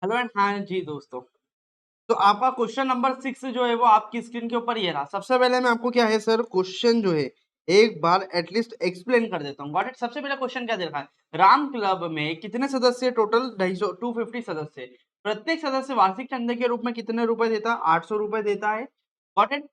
Hello and हाँ जी दोस्तों। तो आपका क्वेश्चन नंबर 6 जो है वो आपकी स्क्रीन के ऊपर ये रहा। सबसे पहले मैं आपको क्या है सर क्वेश्चन जो है एक बार एटलीस्ट एक्सप्लेन कर देता हूँ। Got it. सबसे पहले क्वेश्चन क्या दे रखा है, राम क्लब में कितने सदस्य, टोटल 250 250 सदस्य, प्रत्येक सदस्य वार्षिक चंदे के रूप में कितने रुपए देता है, 800 रुपए देता है। Got it.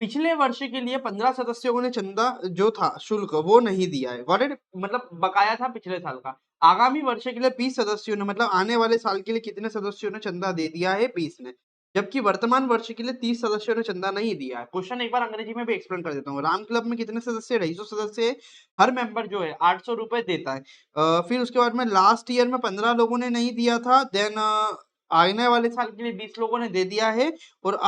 पिछले वर्ष के लिए 15 सदस्यों ने चंदा जो था शुल्क वो नहीं दिया है। Got it. मतलब बकाया था पिछले साल का। आगामी वर्ष के लिए 20 सदस्यों ने, मतलब आने वाले साल के लिए कितने सदस्यों ने चंदा दे दिया है, 20 ने। जबकि वर्तमान वर्ष के लिए 30 सदस्यों ने चंदा नहीं दिया है। क्वेश्चन एक बार अंग्रेजी में भी एक्सप्लेन कर देता हूँ। राम क्लब में कितने सदस्य, 250 सदस्य है। हर मेंबर जो है 800 रुपए देता है। फिर उसके बाद में लास्ट ईयर में 15 लोगों ने नहीं दिया था। देन आने वाले साल के लिए 20 लोगों ने दे दिया है। और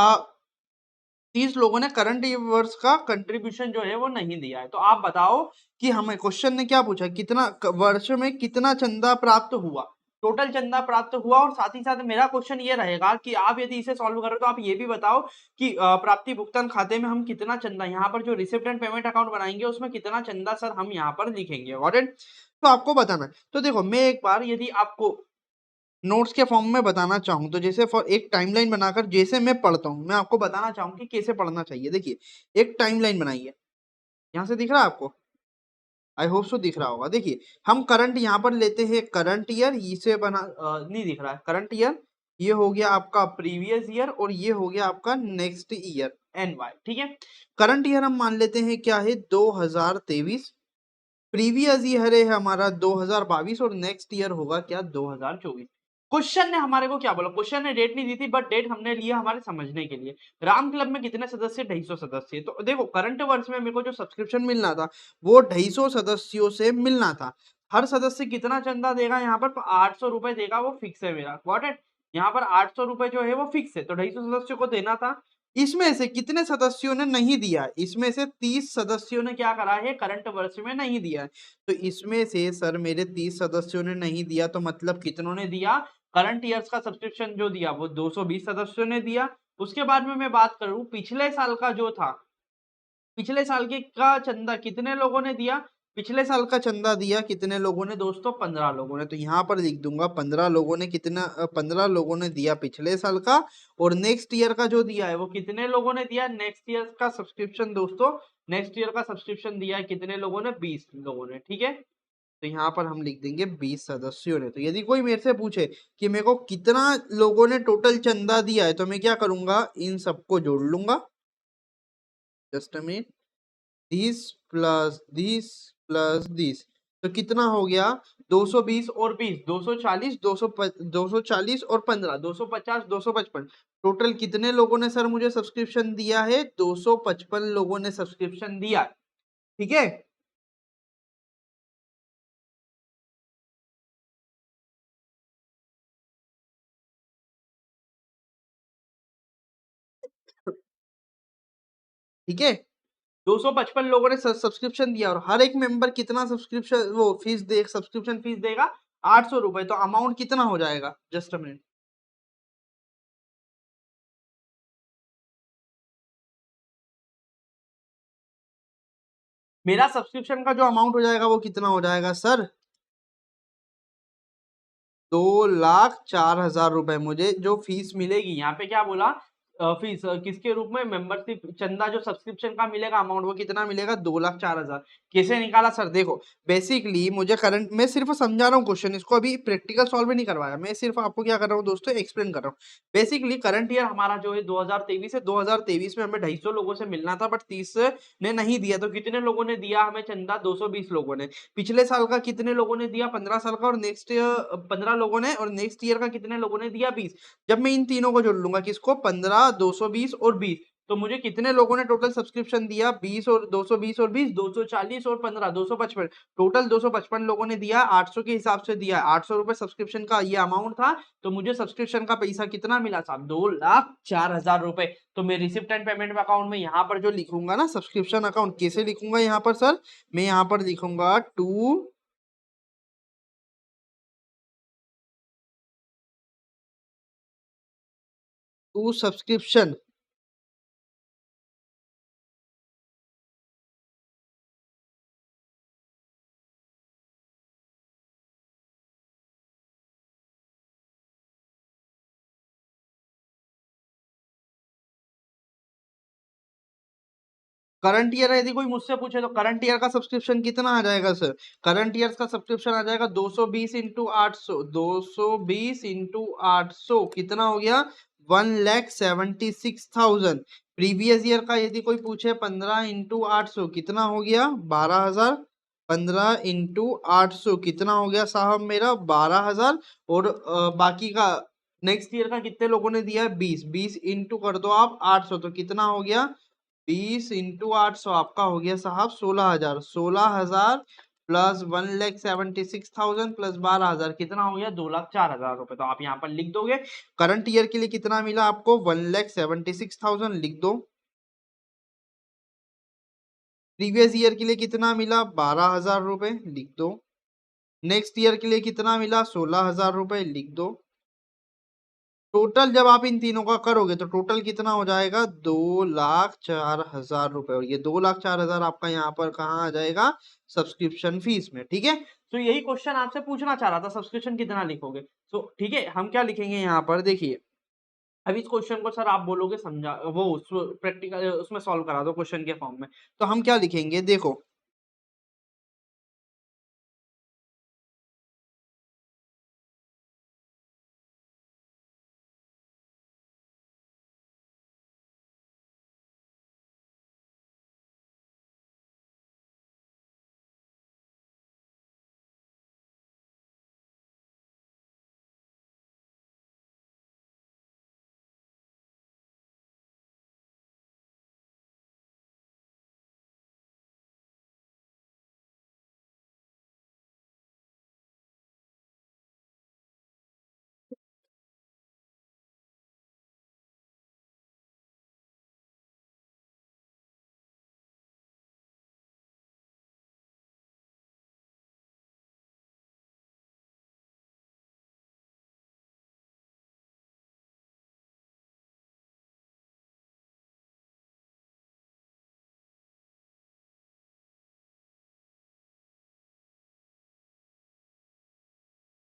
30 लोगों ने करंट वर्ष का कंट्रीब्यूशन जो है वो नहीं दिया है। तो आप बताओ कि हमें क्वेश्चन ने क्या पूछा, कितना वर्ष में कितना चंदा प्राप्त हुआ, टोटल चंदा प्राप्त हुआ। और साथ ही साथ मेरा क्वेश्चन ये रहेगा कि आप यदि इसे सॉल्व करो तो आप ये भी बताओ कि प्राप्ति भुगतान खाते में हम कितना चंदा, यहाँ पर जो रिसिप्ट एंड पेमेंट अकाउंट बनाएंगे उसमें कितना चंदा सर हम यहाँ पर लिखेंगे। Got it. तो आपको बताना है। तो देखो मैं एक बार यदि आपको नोट्स के फॉर्म में बताना चाहूँ तो जैसे फॉर एक टाइमलाइन बनाकर जैसे मैं पढ़ता हूँ, मैं आपको बताना चाहूँ कि कैसे पढ़ना चाहिए। देखिए एक टाइमलाइन बनाइए। यहाँ से दिख रहा है आपको? आई होप सो दिख रहा होगा। देखिए हम करंट यहाँ पर लेते हैं, करंट ईयर इसे बना नहीं दिख रहा है करंट ईयर। ये हो गया आपका प्रीवियस ईयर और ये हो गया आपका नेक्स्ट ईयर एन वाई। ठीक है। करंट ईयर हम मान लेते हैं क्या है, 2023। प्रीवियस ईयर है हमारा 2022 और नेक्स्ट ईयर होगा क्या, 2024। क्वेश्चन ने हमारे को क्या बोला, क्वेश्चन ने डेट नहीं दी थी बट डेट हमने लिया हमारे समझने के लिए। राम क्लब में कितने सदस्य, 250 सदस्य। तो देखो करंट वर्ष में मेरे को जो सब्सक्रिप्शन मिलना था वो 250 सदस्यों से मिलना था। हर सदस्य कितना चंदा देगा, यहाँ पर 800 रुपए देगा, वो फिक्स है मेरा। Got it. यहाँ पर 800 रुपए जो है वो फिक्स है, तो 250 सदस्यों को देना था। इसमें से कितने सदस्यों ने नहीं दिया, इसमें से 30 सदस्यों ने क्या करा है, करंट वर्ष में नहीं दिया है। तो इसमें से सर मेरे 30 सदस्यों ने नहीं दिया, तो मतलब कितनों ने दिया, करंट ईयर्स का सब्सक्रिप्शन जो दिया वो 220 सदस्यों ने दिया। उसके बाद में मैं बात करूं पिछले साल का जो था, पिछले साल के का चंदा कितने लोगों ने दिया, पिछले साल का चंदा दिया कितने लोगों ने दोस्तों, 15 लोगों ने। तो यहाँ पर लिख दूंगा 15 लोगों ने कितना, 15 लोगों ने दिया पिछले साल का। और नेक्स्ट ईयर का जो दिया है वो कितने लोगों ने दिया, नेक्स्ट ईयर का सब्सक्रिप्शन दोस्तों, नेक्स्ट ईयर का सब्सक्रिप्शन दिया है कितने लोगों ने, 20 लोगों ने। ठीक है। तो यहाँ पर हम लिख देंगे 20 सदस्यों ने। तो यदि कोई मेरे से पूछे कि मेरे को कितना लोगों ने टोटल चंदा दिया है, तो मैं क्या करूंगा, इन सबको जोड़ लूंगा। Just a minute. 30 plus 30 plus 30, तो कितना हो गया, 220 और 20, 240, 240 और 15, 250, 255। टोटल कितने लोगों ने सर मुझे सब्सक्रिप्शन दिया है, 255 लोगों ने सब्सक्रिप्शन दिया। ठीक है। ठीक है। 255 लोगों ने सब्सक्रिप्शन दिया और हर एक मेंबर कितना सब्सक्रिप्शन वो फीस दे, सब्सक्रिप्शन फीस देगा, 800 रुपए। तो अमाउंट कितना हो जाएगा, जस्ट अ मिनट। मेरा सब्सक्रिप्शन का जो अमाउंट हो जाएगा वो कितना हो जाएगा सर, 2,04,000 रुपए मुझे जो फीस मिलेगी। यहाँ पे क्या बोला, फीस किसके रूप में, मेंबरशिप चंदा जो सब्सक्रिप्शन का मिलेगा अमाउंट वो कितना मिलेगा, 2,04,000। कैसे निकाला सर, देखो बेसिकली मुझे करंट, मैं सिर्फ समझा रहा हूँ क्वेश्चन, इसको अभी प्रैक्टिकल सॉल्व नहीं करवाया, मैं सिर्फ आपको क्या कर रहा हूँ दोस्तों, एक्सप्लेन कर रहा हूँ। बेसिकली करंट ईयर हमारा जो है 2023 है, 2023 में हमें 250 लोगों से मिलना था बट 30 ने नहीं दिया। तो कितने लोगों ने दिया हमें चंदा, 220 लोगों ने। पिछले साल का कितने लोगों ने दिया, 15 साल का, और नेक्स्ट ईयर 15 लोगों ने, और नेक्स्ट ईयर का कितने लोगों ने दिया, 20। जब मैं इन तीनों को जोड़ लूंगा, किसको, 15, 220 और 20, तो मुझे कितने लोगों ने टोटल सब्सक्रिप्शन दिया, 20 और 220 और 20, 240 और 15, 255। टोटल 255 लोगों ने दिया, 800 के हिसाब से दिया, 800 रुपए सब्सक्रिप्शन का ये अमाउंट था। तो मुझे सब्सक्रिप्शन का पैसा कितना मिला साहब, 2,04,000 रुपए। तो मैं रिसिप्ट एंड पेमेंट अकाउंट में यहाँ पर जो लिखूंगा ना, सब्सक्रिप्शन अकाउंट कैसे लिखूंगा यहाँ पर सर, मैं यहाँ पर लिखूंगा टू सब्सक्रिप्शन। करंट ईयर यदि कोई मुझसे पूछे तो करंट ईयर का सब्सक्रिप्शन कितना आ जाएगा सर? करंट ईयर का सब्सक्रिप्शन आ जाएगा 220 इंटू 800, 220 इंटू 800 कितना हो गया? 1,76,000। प्रीवियस ईयर का यदि कोई पूछे 15 इंटू 800 कितना हो गया? 12,000। 15 इंटू 800 कितना हो गया साहब मेरा? 12,000। और बाकी का नेक्स्ट ईयर का कितने लोगों ने दिया है? 20। 20 इंटू कर दो आप 800 तो कितना हो गया? 20 इंटू 800 आपका हो गया साहब 16,000। 16,000 प्लस 1,76,000 प्लस 12,000 कितना हो गया? 2,04,000 रुपए। तो आप यहाँ पर लिख दोगे करंट ईयर के लिए कितना मिला आपको? 1,76,000 लिख दो। प्रीवियस ईयर के लिए कितना मिला? 12,000 रुपए लिख दो। नेक्स्ट ईयर के लिए कितना मिला? 16,000 रुपए लिख दो। टोटल जब आप इन तीनों का करोगे तो टोटल कितना हो जाएगा? 2,04,000 रुपए। और ये 2,04,000 आपका यहाँ पर कहाँ आ जाएगा? सब्सक्रिप्शन फीस में। ठीक है, तो यही क्वेश्चन आपसे पूछना चाह रहा था, सब्सक्रिप्शन कितना लिखोगे? तो ठीक है, हम क्या लिखेंगे यहाँ पर देखिए। अब इस क्वेश्चन को सर आप बोलोगे समझा वो प्रैक्टिकल उसमें सॉल्व करा दो क्वेश्चन के फॉर्म में, तो हम क्या लिखेंगे देखो।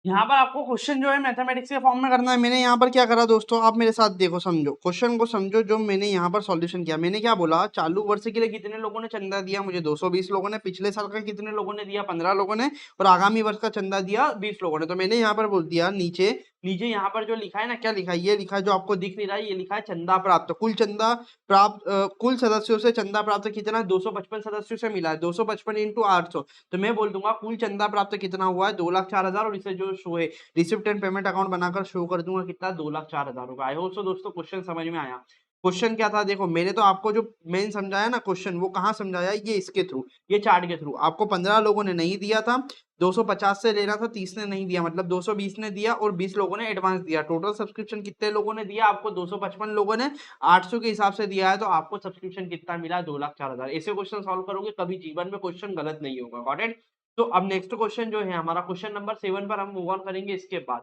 यहाँ पर आपको क्वेश्चन जो है मैथमेटिक्स के फॉर्म में करना है। मैंने यहाँ पर क्या करा दोस्तों, आप मेरे साथ देखो, समझो क्वेश्चन को, समझो जो मैंने यहाँ पर सॉल्यूशन किया। मैंने क्या बोला? चालू वर्ष के लिए कितने लोगों ने चंदा दिया? मुझे 220 लोगों ने। पिछले साल का कितने लोगों ने दिया? 15 लोगों ने। और आगामी वर्ष का चंदा दिया 20 लोगों ने। तो मैंने यहाँ पर बोल दिया नीचे, नीचे यहाँ पर जो लिखा है ना, क्या लिखा है? ये लिखा है जो आपको दिख नहीं रहा है, ये लिखा है चंदा प्राप्त। कुल चंदा प्राप्त, कुल सदस्यों से चंदा प्राप्त कितना? 255 सदस्यों से मिला है। 255 इंटू 800, तो मैं बोल दूंगा कुल चंदा प्राप्त कितना हुआ है? 2,04,000। और इसे जो शो है रिसिप्ट एंड पेमेंट अकाउंट बनाकर शो कर दूंगा कितना? 2,04,000 रुपए। आई होप सो दोस्तों क्वेश्चन समझ में आया। क्वेश्चन क्या था देखो, मैंने तो आपको जो मेन समझाया ना क्वेश्चन, वो कहाँ समझाया? ये इसके थ्रू, ये चार्ट के थ्रू। आपको 15 लोगों ने नहीं दिया था, 250 से लेना था, 30 ने नहीं दिया, मतलब 220 ने दिया और 20 लोगों ने एडवांस दिया। टोटल सब्सक्रिप्शन कितने लोगों ने दिया आपको? 255 लोगों ने 800 के हिसाब से दिया है, तो आपको सब्सक्रिप्शन कितना मिला? 2,04,000। ऐसे क्वेश्चन सॉल्व करोगे कभी जीवन में क्वेश्चन गलत नहीं होगा। Got it? तो अब नेक्स्ट क्वेश्चन जो है हमारा क्वेश्चन नंबर 7 पर हम मूव ऑन करेंगे इसके बाद।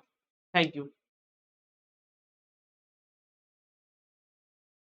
Thank you.